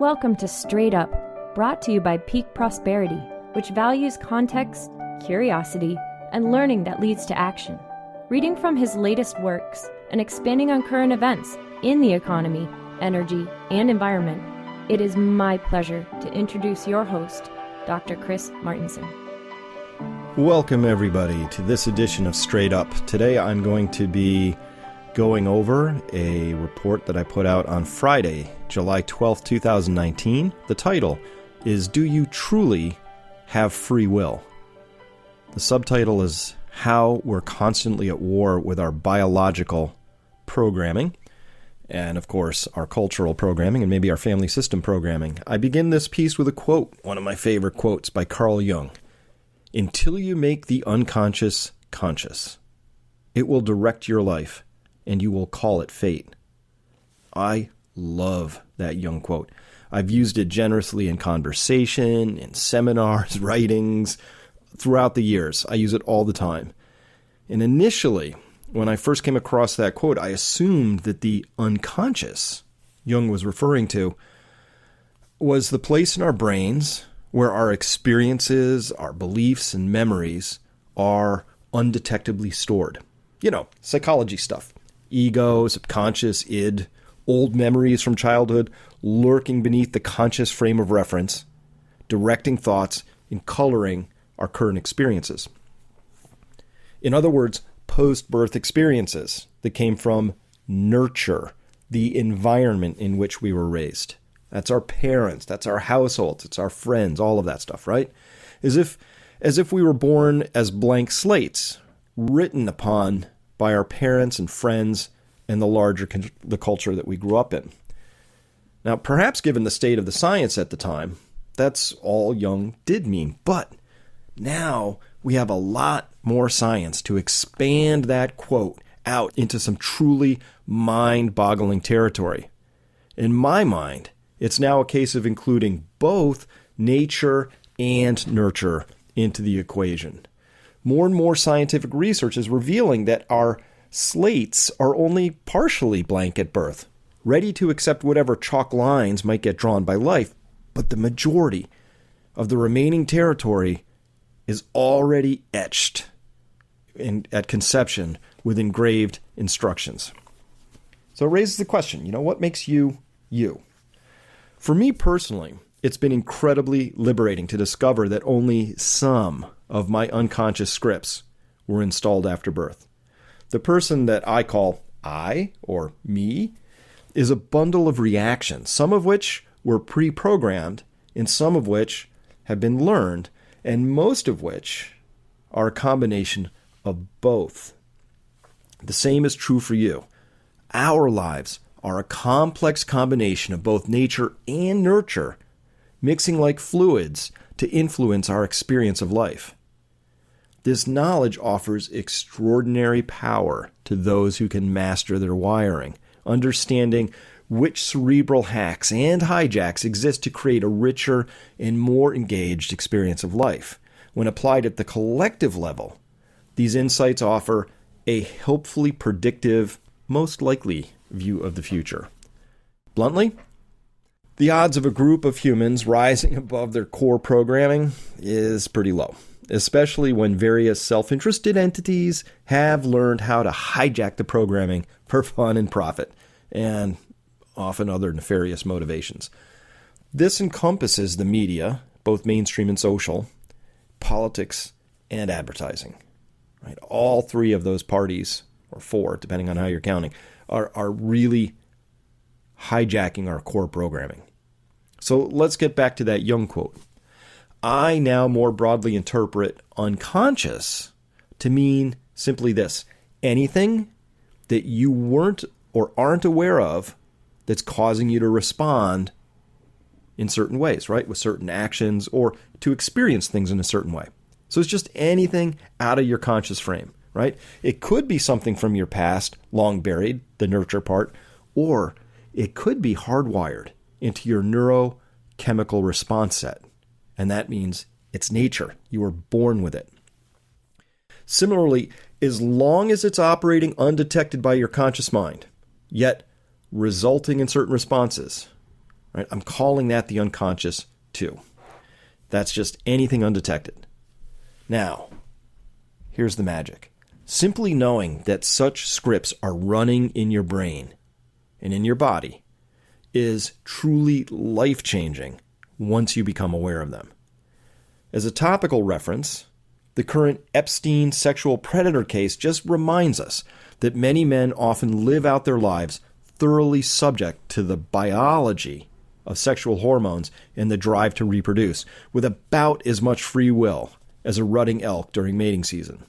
Welcome to Straight Up, brought to you by Peak Prosperity, which values context, curiosity, and learning that leads to action. Reading from his latest works and expanding on current events in the economy, energy, and environment, it is my pleasure to introduce your host, Dr. Chris Martinson. Welcome, everybody, to this edition of Straight Up. Today I'm going to be going over a report that I put out on Friday, July 12th, 2019. The title is, Do You Truly Have Free Will? The subtitle is How We're Constantly at War with Our Biological Programming, and of course our cultural programming and maybe our family system programming. I begin this piece with a quote, one of my favorite quotes by Carl Jung. Until you make the unconscious conscious, it will direct your life, and you will call it fate. I love that Jung quote. I've used it generously in conversation, in seminars, writings, throughout the years. I use it all the time. And initially, when I first came across that quote, I assumed that the unconscious Jung was referring to was the place in our brains where our experiences, our beliefs, and memories are undetectably stored. You know, psychology stuff. Ego, subconscious, id, old memories from childhood lurking beneath the conscious frame of reference, directing thoughts and coloring our current experiences. In other words, post-birth experiences that came from nurture, the environment in which we were raised. That's our parents, that's our households, it's our friends, all of that stuff, right? As if we were born as blank slates, written upon by our parents and friends and the culture that we grew up in. Now, perhaps given the state of the science at the time, that's all Jung did mean. But now we have a lot more science to expand that quote out into some truly mind-boggling territory. In my mind, it's now a case of including both nature and nurture into the equation. More and more scientific research is revealing that our slates are only partially blank at birth, ready to accept whatever chalk lines might get drawn by life, but the majority of the remaining territory is already etched at conception with engraved instructions. So it raises the question, what makes you, you? For me personally, it's been incredibly liberating to discover that only some of my unconscious scripts were installed after birth. The person that I call I, or me, is a bundle of reactions, some of which were pre-programmed, and some of which have been learned, and most of which are a combination of both. The same is true for you. Our lives are a complex combination of both nature and nurture, mixing like fluids to influence our experience of life. This knowledge offers extraordinary power to those who can master their wiring, understanding which cerebral hacks and hijacks exist to create a richer and more engaged experience of life. When applied at the collective level, these insights offer a helpfully predictive, most likely view of the future. Bluntly, the odds of a group of humans rising above their core programming is pretty low, especially when various self-interested entities have learned how to hijack the programming for fun and profit, and often other nefarious motivations. This encompasses the media, both mainstream and social, politics, and advertising. Right? All three of those parties, or four, depending on how you're counting, are really hijacking our core programming. So let's get back to that Jung quote. I now more broadly interpret unconscious to mean simply this: anything that you weren't or aren't aware of that's causing you to respond in certain ways, right? With certain actions or to experience things in a certain way. So it's just anything out of your conscious frame, right? It could be something from your past, long buried, the nurture part, or it could be hardwired into your neurochemical response set. And that means it's nature. You were born with it. Similarly, as long as it's operating undetected by your conscious mind, yet resulting in certain responses, right? I'm calling that the unconscious too. That's just anything undetected. Now, here's the magic. Simply knowing that such scripts are running in your brain and in your body is truly life-changing once you become aware of them. As a topical reference, the current Epstein sexual predator case just reminds us that many men often live out their lives thoroughly subject to the biology of sexual hormones and the drive to reproduce, with about as much free will as a rutting elk during mating season.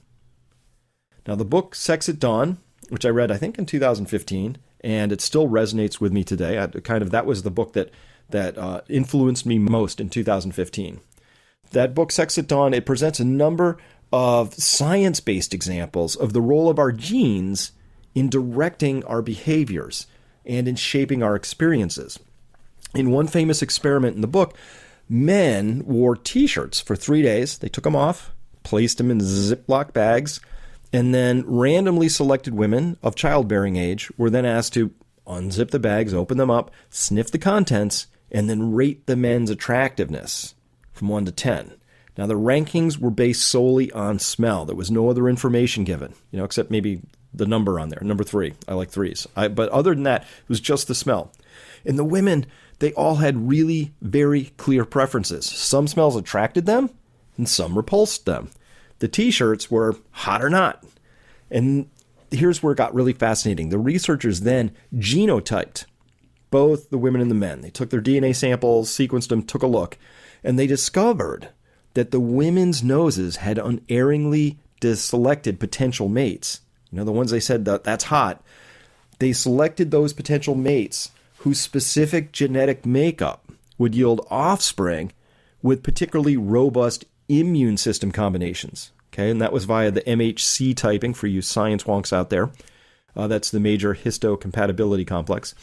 Now, the book Sex at Dawn, which I read, I think, in 2015, and it still resonates with me today. That was the book that influenced me most in 2015. That book, Sex at Dawn, it presents a number of science-based examples of the role of our genes in directing our behaviors and in shaping our experiences. In one famous experiment in the book, men wore T-shirts for 3 days. They took them off, placed them in Ziploc bags, and then randomly selected women of childbearing age were then asked to unzip the bags, open them up, sniff the contents, and then rate the men's attractiveness from 1 to 10. Now, the rankings were based solely on smell. There was no other information given, except maybe the number on there, number 3. I like 3s. But other than that, it was just the smell. And the women, they all had really very clear preferences. Some smells attracted them, and some repulsed them. The T-shirts were hot or not. And here's where it got really fascinating. The researchers then genotyped both the women and the men. They took their DNA samples, sequenced them, took a look, and they discovered that the women's noses had unerringly selected potential mates. The ones they said that's hot. They selected those potential mates whose specific genetic makeup would yield offspring with particularly robust immune system combinations. Okay, and that was via the MHC typing for you science wonks out there. That's the major histocompatibility complex.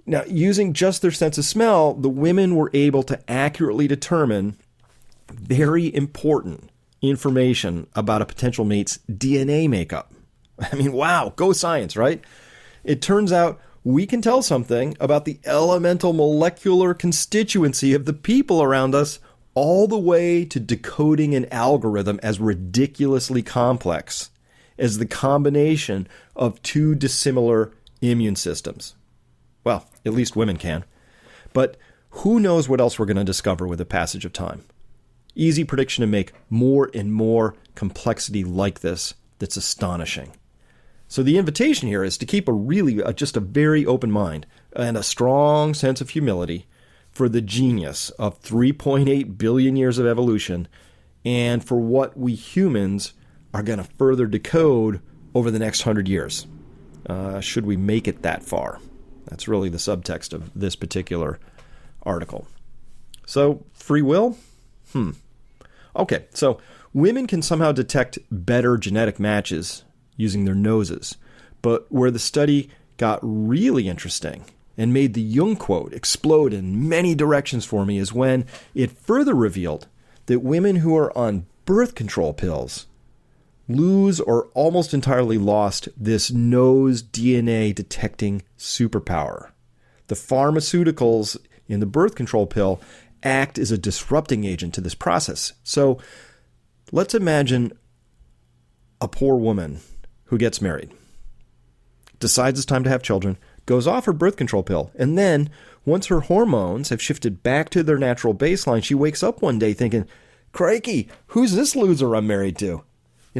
Now, using just their sense of smell, the women were able to accurately determine very important information about a potential mate's DNA makeup. I mean, wow, go science, right? It turns out we can tell something about the elemental molecular constituency of the people around us, all the way to decoding an algorithm as ridiculously complex as the combination of two dissimilar immune systems. Well, at least women can. But who knows what else we're going to discover with the passage of time. Easy prediction to make, more and more complexity like this that's astonishing. So the invitation here is to keep just a very open mind and a strong sense of humility for the genius of 3.8 billion years of evolution and for what we humans are going to further decode over the next 100 years. Should we make it that far? That's really the subtext of this particular article. So, free will? Okay, so women can somehow detect better genetic matches using their noses. But where the study got really interesting and made the Jung quote explode in many directions for me is when it further revealed that women who are on birth control pills lose or almost entirely lost this nose DNA detecting superpower. The pharmaceuticals in the birth control pill act as a disrupting agent to this process. So let's imagine a poor woman who gets married, decides it's time to have children, goes off her birth control pill, and then once her hormones have shifted back to their natural baseline, she wakes up one day thinking, crikey, who's this loser I'm married to?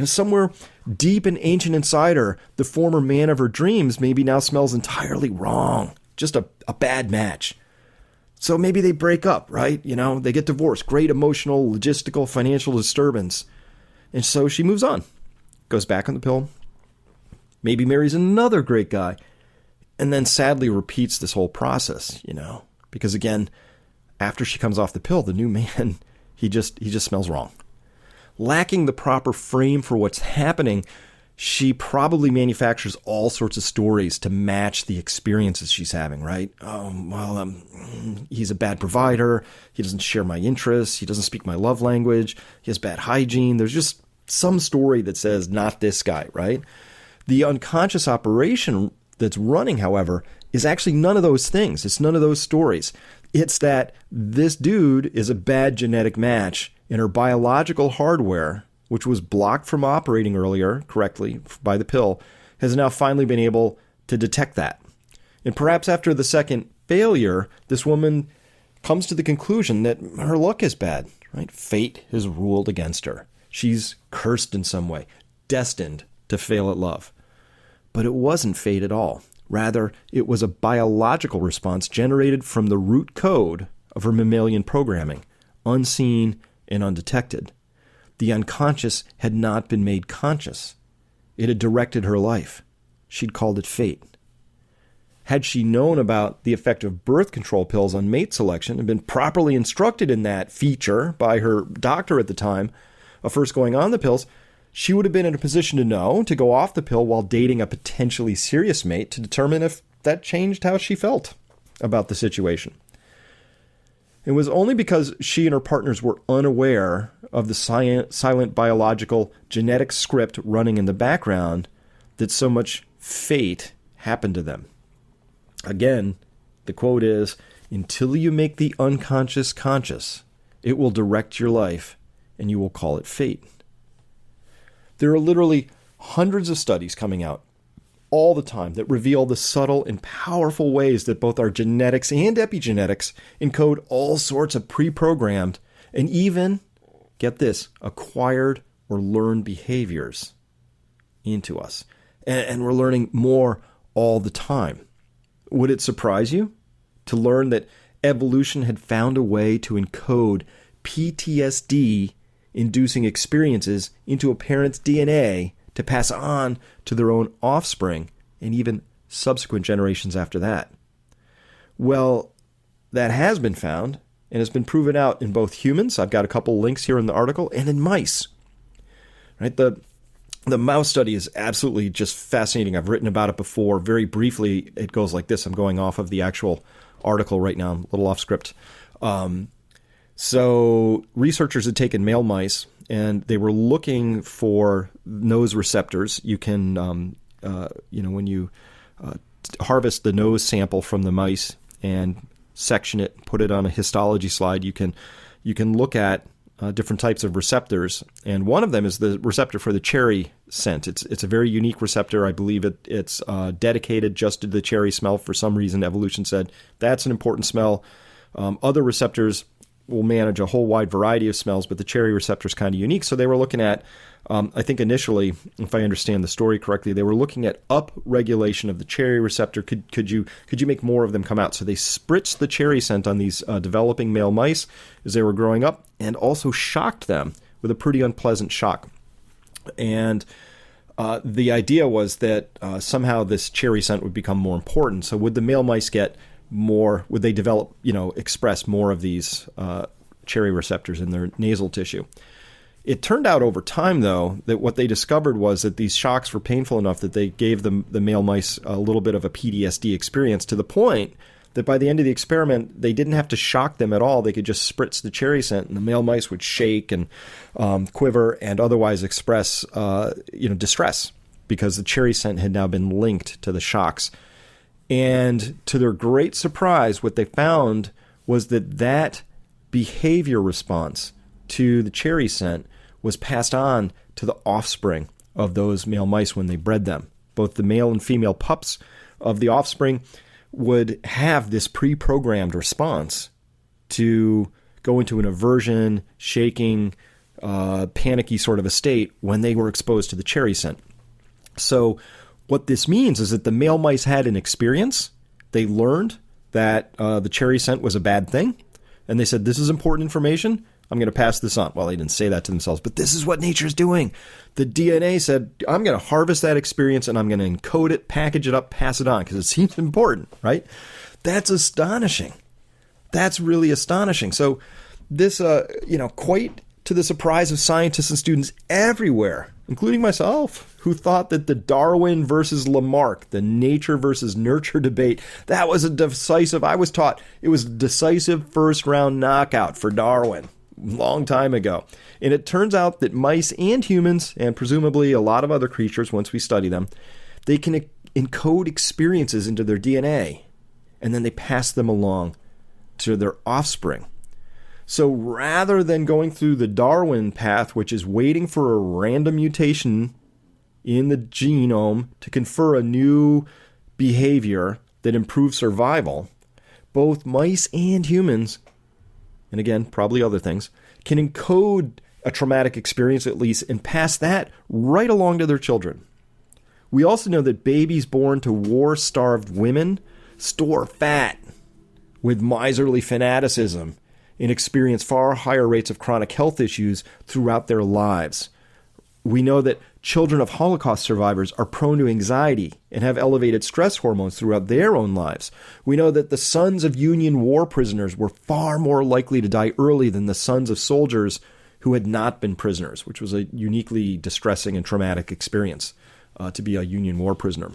Somewhere deep and ancient inside her, the former man of her dreams maybe now smells entirely wrong. Just a bad match. So maybe they break up, right? They get divorced. Great emotional, logistical, financial disturbance. And so she moves on. Goes back on the pill. Maybe marries another great guy. And then sadly repeats this whole process, Because again, after she comes off the pill, the new man, he just smells wrong. Lacking the proper frame for what's happening, she probably manufactures all sorts of stories to match the experiences she's having, right? He's a bad provider. He doesn't share my interests. He doesn't speak my love language. He has bad hygiene. There's just some story that says, not this guy, right? The unconscious operation that's running, however, is actually none of those things. It's none of those stories. It's that this dude is a bad genetic match, and her biological hardware, which was blocked from operating earlier correctly by the pill, has now finally been able to detect that. And perhaps after the second failure, this woman comes to the conclusion that her luck is bad, right? Fate has ruled against her. She's cursed in some way, destined to fail at love. But it wasn't fate at all. Rather, it was a biological response generated from the root code of her mammalian programming, unseen and undetected. The unconscious had not been made conscious. It had directed her life. She'd called it fate. Had she known about the effect of birth control pills on mate selection and been properly instructed in that feature by her doctor at the time of first going on the pills, she would have been in a position to know to go off the pill while dating a potentially serious mate to determine if that changed how she felt about the situation. It was only because she and her partners were unaware of the silent biological genetic script running in the background that so much fate happened to them. Again, the quote is, "Until you make the unconscious conscious, it will direct your life and you will call it fate." There are literally hundreds of studies coming out all the time that reveal the subtle and powerful ways that both our genetics and epigenetics encode all sorts of pre-programmed and even, get this, acquired or learned behaviors into us. And we're learning more all the time. Would it surprise you to learn that evolution had found a way to encode PTSD-inducing experiences into a parent's DNA to pass on to their own offspring and even subsequent generations after that? Well, that has been found and has been proven out in both humans. I've got a couple links here in the article, and in mice. Right? The mouse study is absolutely just fascinating. I've written about it before. Very briefly, it goes like this. I'm going off of the actual article right now. I'm a little off script. So researchers had taken male mice, and they were looking for nose receptors. You can, when you harvest the nose sample from the mice and section it, put it on a histology slide, you can look at different types of receptors, and one of them is the receptor for the cherry scent. It's a very unique receptor. I believe it's dedicated just to the cherry smell. For some reason, evolution said that's an important smell. Other receptors will manage a whole wide variety of smells, but the cherry receptor is kind of unique. So they were looking at, I think initially, if I understand the story correctly, they were looking at upregulation of the cherry receptor. Could you make more of them come out? So they spritzed the cherry scent on these developing male mice as they were growing up, and also shocked them with a pretty unpleasant shock. And the idea was that somehow this cherry scent would become more important. So would the male mice get more, would they develop, express more of these cherry receptors in their nasal tissue? It turned out over time, though, that what they discovered was that these shocks were painful enough that they gave the male mice a little bit of a PTSD experience, to the point that by the end of the experiment, they didn't have to shock them at all. They could just spritz the cherry scent, and the male mice would shake and quiver and otherwise express distress, because the cherry scent had now been linked to the shocks. And to their great surprise, what they found was that behavior response to the cherry scent was passed on to the offspring of those male mice when they bred them. Both the male and female pups of the offspring would have this pre-programmed response to go into an aversion, shaking, panicky sort of a state when they were exposed to the cherry scent. So what this means is that the male mice had an experience. They learned that the cherry scent was a bad thing, and they said, this is important information. I'm going to pass this on. Well, they didn't say that to themselves, but this is what nature's doing. The DNA said, I'm going to harvest that experience, and I'm going to encode it, package it up, pass it on, because it seems important, right? That's astonishing. That's really astonishing. So this, quite to the surprise of scientists and students everywhere, including myself, who thought that the Darwin versus Lamarck, the nature versus nurture debate, that was I was taught it was a decisive first-round knockout for Darwin long time ago. And it turns out that mice and humans, and presumably a lot of other creatures once we study them, they can encode experiences into their DNA, and then they pass them along to their offspring. So rather than going through the Darwin path, which is waiting for a random mutation in the genome to confer a new behavior that improves survival, both mice and humans, and again, probably other things, can encode a traumatic experience at least and pass that right along to their children. We also know that babies born to war-starved women store fat with miserly fanaticism and experience far higher rates of chronic health issues throughout their lives. We know that children of Holocaust survivors are prone to anxiety and have elevated stress hormones throughout their own lives. We know that the sons of Union war prisoners were far more likely to die early than the sons of soldiers who had not been prisoners, which was a uniquely distressing and traumatic experience to be a Union war prisoner.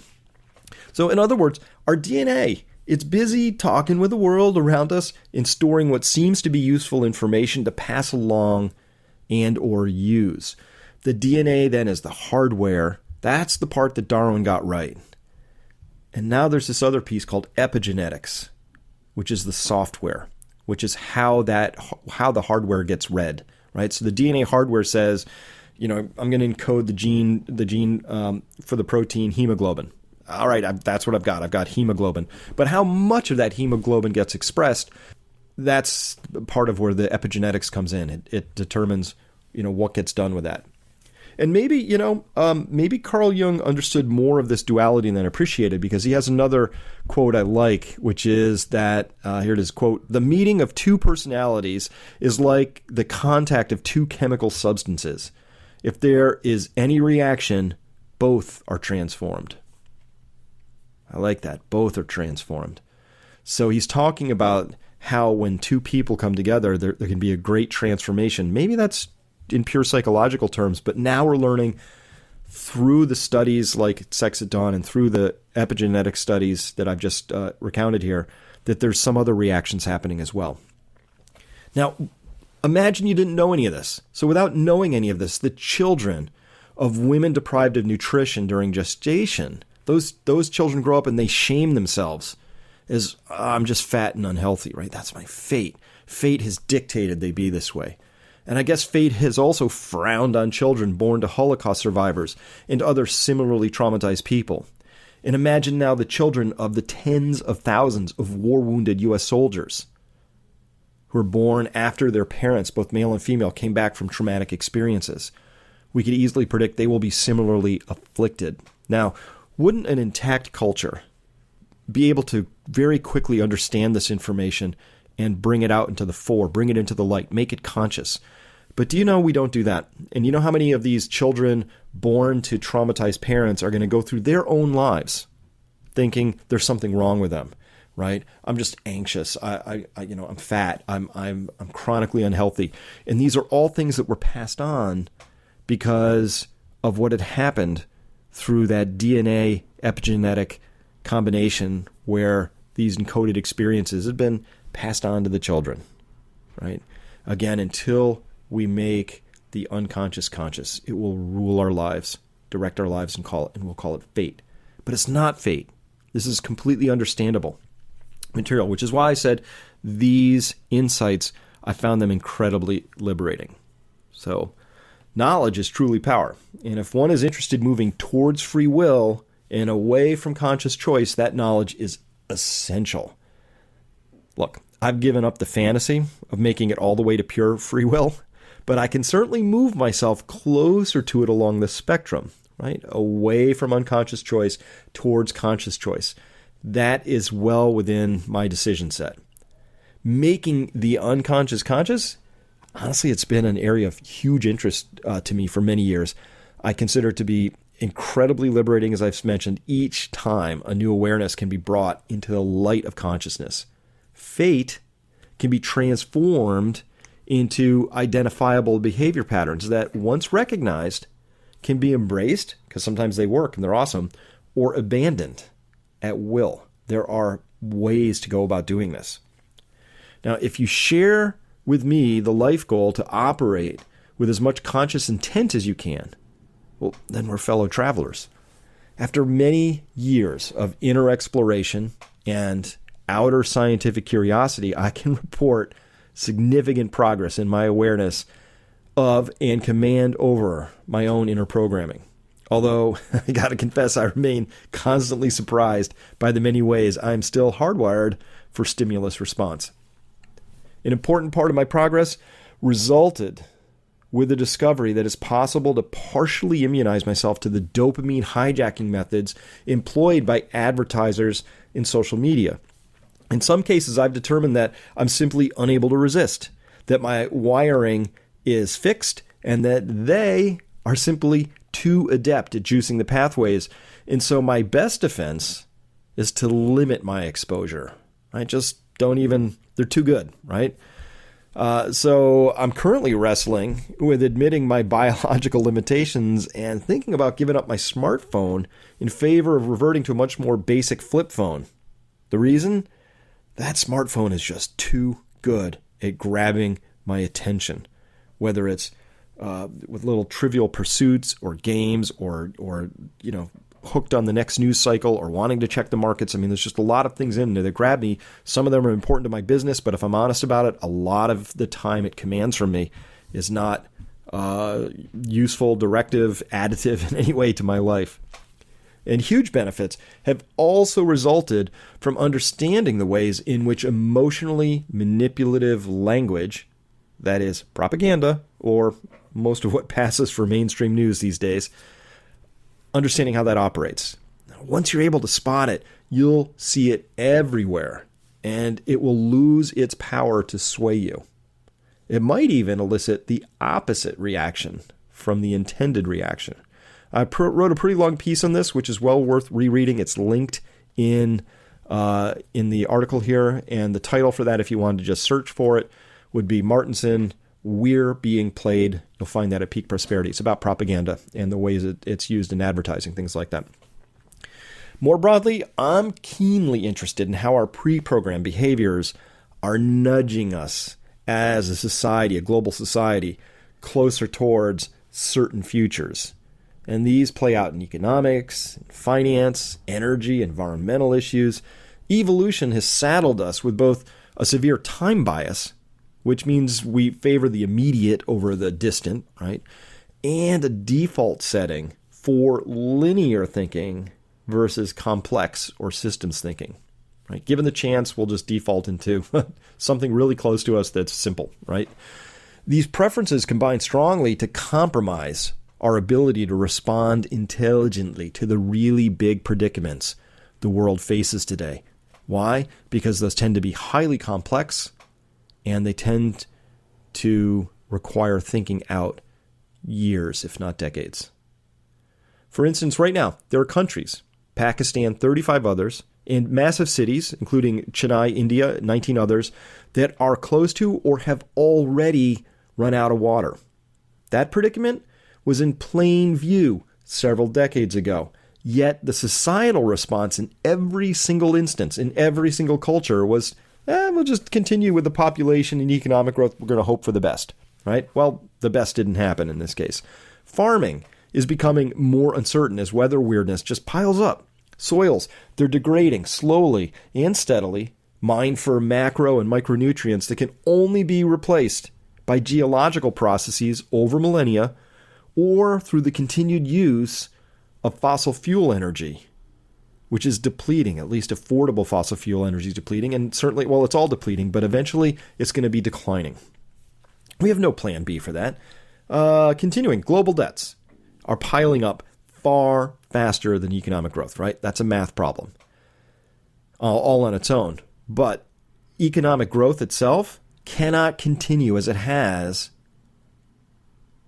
So in other words, our DNA, it's busy talking with the world around us and storing what seems to be useful information to pass along and or use. The DNA then is the hardware. That's the part that Darwin got right. And now there's this other piece called epigenetics, which is the software, which is how the hardware gets read, right? So the DNA hardware says, I'm going to encode the gene for the protein hemoglobin. All right, that's what I've got. I've got hemoglobin. But how much of that hemoglobin gets expressed, that's part of where the epigenetics comes in. It determines, what gets done with that. And maybe, maybe Carl Jung understood more of this duality than appreciated, because he has another quote I like, which is that, here it is, quote, "The meeting of two personalities is like the contact of two chemical substances. If there is any reaction, both are transformed." I like that. Both are transformed. So he's talking about how when two people come together, there can be a great transformation. Maybe that's in pure psychological terms, but now we're learning through the studies like Sex at Dawn and through the epigenetic studies that I've just recounted here, that there's some other reactions happening as well. Now, imagine you didn't know any of this. So without knowing any of this, the children of women deprived of nutrition during gestation, those children grow up and they shame themselves as, I'm just fat and unhealthy, right? That's my fate. Fate has dictated they be this way. And I guess fate has also frowned on children born to Holocaust survivors and other similarly traumatized people. And imagine now the children of the tens of thousands of war-wounded U.S. soldiers who were born after their parents, both male and female, came back from traumatic experiences. We could easily predict they will be similarly afflicted. Now, wouldn't an intact culture be able to very quickly understand this information and bring it out into the fore, bring it into the light, make it conscious? But do you know we don't do that? And you know how many of these children born to traumatized parents are going to go through their own lives thinking there's something wrong with them, right? I'm just anxious. I'm fat. I'm chronically unhealthy. And these are all things that were passed on because of what had happened through that DNA epigenetic combination where these encoded experiences had been passed on to the children, right? Again, until we make the unconscious conscious, it will rule our lives, direct our lives, and we'll call it fate. But it's not fate. This is completely understandable material, which is why I said these insights, I found them incredibly liberating. So knowledge is truly power. And if one is interested in moving towards free will and away from conscious choice, that knowledge is essential. Look, I've given up the fantasy of making it all the way to pure free will, but I can certainly move myself closer to it along the spectrum, right? Away from unconscious choice towards conscious choice. That is well within my decision set. Making the unconscious conscious, honestly, it's been an area of huge interest to me for many years. I consider it to be incredibly liberating, as I've mentioned, each time a new awareness can be brought into the light of consciousness. Fate can be transformed into identifiable behavior patterns that, once recognized, can be embraced, because sometimes they work and they're awesome, or abandoned at will. There are ways to go about doing this. Now, if you share with me the life goal to operate with as much conscious intent as you can, well, then we're fellow travelers. After many years of inner exploration and outer scientific curiosity, I can report significant progress in my awareness of and command over my own inner programming. Although, I got to confess, I remain constantly surprised by the many ways I'm still hardwired for stimulus response. An important part of my progress resulted with the discovery that it's possible to partially immunize myself to the dopamine hijacking methods employed by advertisers in social media. In some cases, I've determined that I'm simply unable to resist, that my wiring is fixed, and that they are simply too adept at juicing the pathways. And so my best defense is to limit my exposure. I just don't even, they're too good, right? So I'm currently wrestling with admitting my biological limitations and thinking about giving up my smartphone in favor of reverting to a much more basic flip phone. The reason? That smartphone is just too good at grabbing my attention, whether it's with little trivial pursuits or games or hooked on the next news cycle or wanting to check the markets. I mean, there's just a lot of things in there that grab me. Some of them are important to my business, but if I'm honest about it, a lot of the time it commands from me is not useful, directive, additive in any way to my life. And huge benefits have also resulted from understanding the ways in which emotionally manipulative language, that is propaganda, or most of what passes for mainstream news these days, understanding how that operates. Once you're able to spot it, you'll see it everywhere, and it will lose its power to sway you. It might even elicit the opposite reaction from the intended reaction. I wrote a pretty long piece on this, which is well worth rereading. It's linked in the article here, and the title for that, if you wanted to just search for it, would be Martinson, We're Being Played. You'll find that at Peak Prosperity. It's about propaganda and the ways it's used in advertising, things like that. More broadly, I'm keenly interested in how our pre-programmed behaviors are nudging us as a society, a global society, closer towards certain futures. And these play out in economics, finance, energy, environmental issues. Evolution has saddled us with both a severe time bias, which means we favor the immediate over the distant, right? And a default setting for linear thinking versus complex or systems thinking, right? Given the chance, we'll just default into something really close to us that's simple, right? These preferences combine strongly to compromise our ability to respond intelligently to the really big predicaments the world faces today. Why? Because those tend to be highly complex, and they tend to require thinking out years, if not decades. For instance, right now, there are countries, Pakistan, 35 others, and massive cities, including Chennai, India, 19 others, that are close to or have already run out of water. That predicament was in plain view several decades ago. Yet the societal response in every single instance, in every single culture was, we'll just continue with the population and economic growth. We're going to hope for the best, right? Well, the best didn't happen in this case. Farming is becoming more uncertain as weather weirdness just piles up. Soils, they're degrading slowly and steadily, mined for macro and micronutrients that can only be replaced by geological processes over millennia or through the continued use of fossil fuel energy, which is depleting. At least affordable fossil fuel energy is depleting, and certainly, well, it's all depleting, but eventually it's going to be declining. We have no plan B for that. Continuing, global debts are piling up far faster than economic growth, right? That's a math problem, all on its own. But economic growth itself cannot continue as it has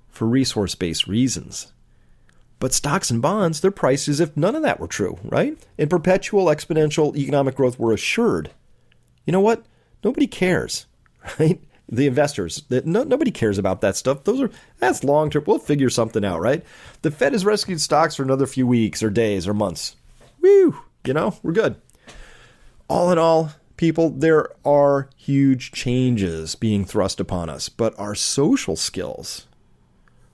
for resource-based reasons. But stocks and bonds, they're priced as if none of that were true, right? And perpetual exponential economic growth were assured. You know what? Nobody cares, right? The investors, nobody cares about that stuff. That's long-term. We'll figure something out, right? The Fed has rescued stocks for another few weeks or days or months. Woo! We're good. All in all, people, there are huge changes being thrust upon us, but our social skills,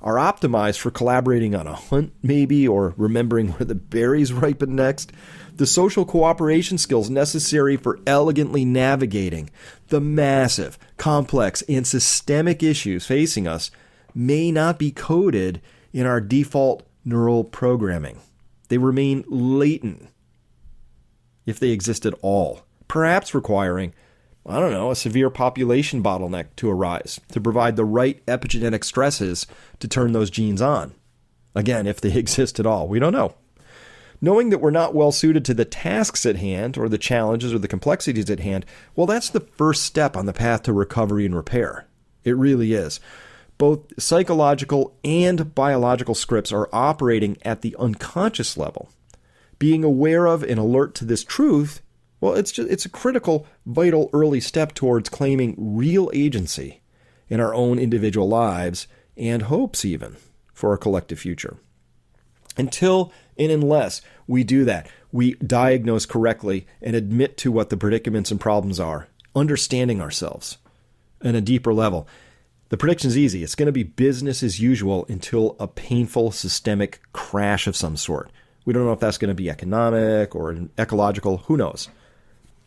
are optimized for collaborating on a hunt maybe, or remembering where the berries ripen next. The social cooperation skills necessary for elegantly navigating the massive, complex, and systemic issues facing us may not be coded in our default neural programming. They remain latent, if they exist at all, perhaps requiring, a severe population bottleneck to arise to provide the right epigenetic stresses to turn those genes on. Again, if they exist at all, we don't know. Knowing that we're not well suited to the tasks at hand or the challenges or the complexities at hand, well, that's the first step on the path to recovery and repair. It really is. Both psychological and biological scripts are operating at the unconscious level. Being aware of and alert to this truth, well, it's a critical, vital early step towards claiming real agency in our own individual lives and hopes even for a collective future. Until and unless we do that, we diagnose correctly and admit to what the predicaments and problems are, understanding ourselves on a deeper level. The prediction is easy. It's going to be business as usual until a painful systemic crash of some sort. We don't know if that's going to be economic or ecological. Who knows?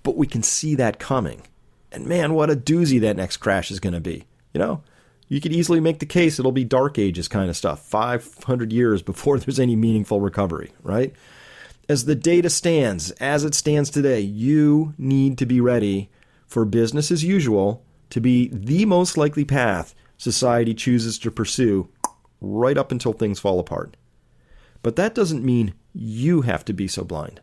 But we can see that coming. And man, what a doozy that next crash is going to be. You could easily make the case it'll be Dark Ages kind of stuff, 500 years before there's any meaningful recovery, right? As the data stands, as it stands today, you need to be ready for business as usual to be the most likely path society chooses to pursue right up until things fall apart. But that doesn't mean you have to be so blind.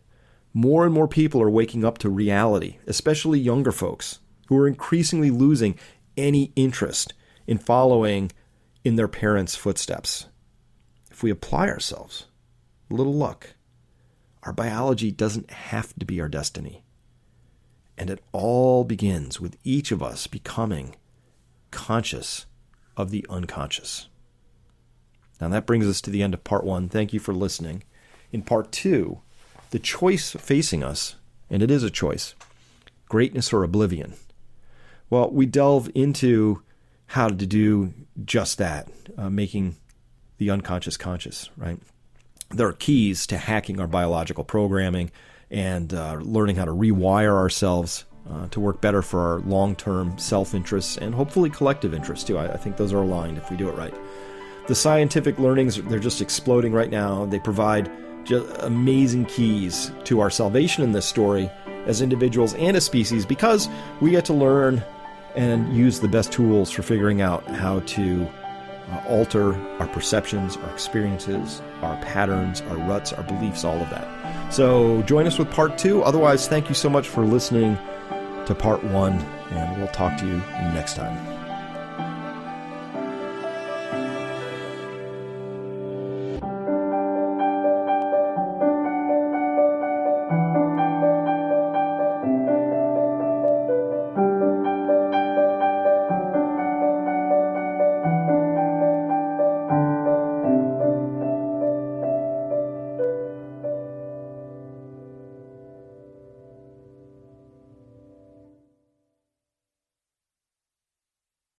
More and more people are waking up to reality, especially younger folks, who are increasingly losing any interest in following in their parents' footsteps. If we apply ourselves, a little luck, our biology doesn't have to be our destiny. And it all begins with each of us becoming conscious of the unconscious. Now that brings us to the end of part 1. Thank you for listening. In part 2, the choice facing us, and it is a choice, greatness or oblivion. Well, we delve into how to do just that, making the unconscious conscious, right? There are keys to hacking our biological programming and learning how to rewire ourselves to work better for our long-term self-interests and hopefully collective interests too. I think those are aligned if we do it right. The scientific learnings, they're just exploding right now. They provide just amazing keys to our salvation in this story as individuals and as species, because we get to learn and use the best tools for figuring out how to alter our perceptions, our experiences, our patterns, our ruts, our beliefs, all of that. So join us with part 2. Otherwise, thank you so much for listening to part 1, and we'll talk to you next time.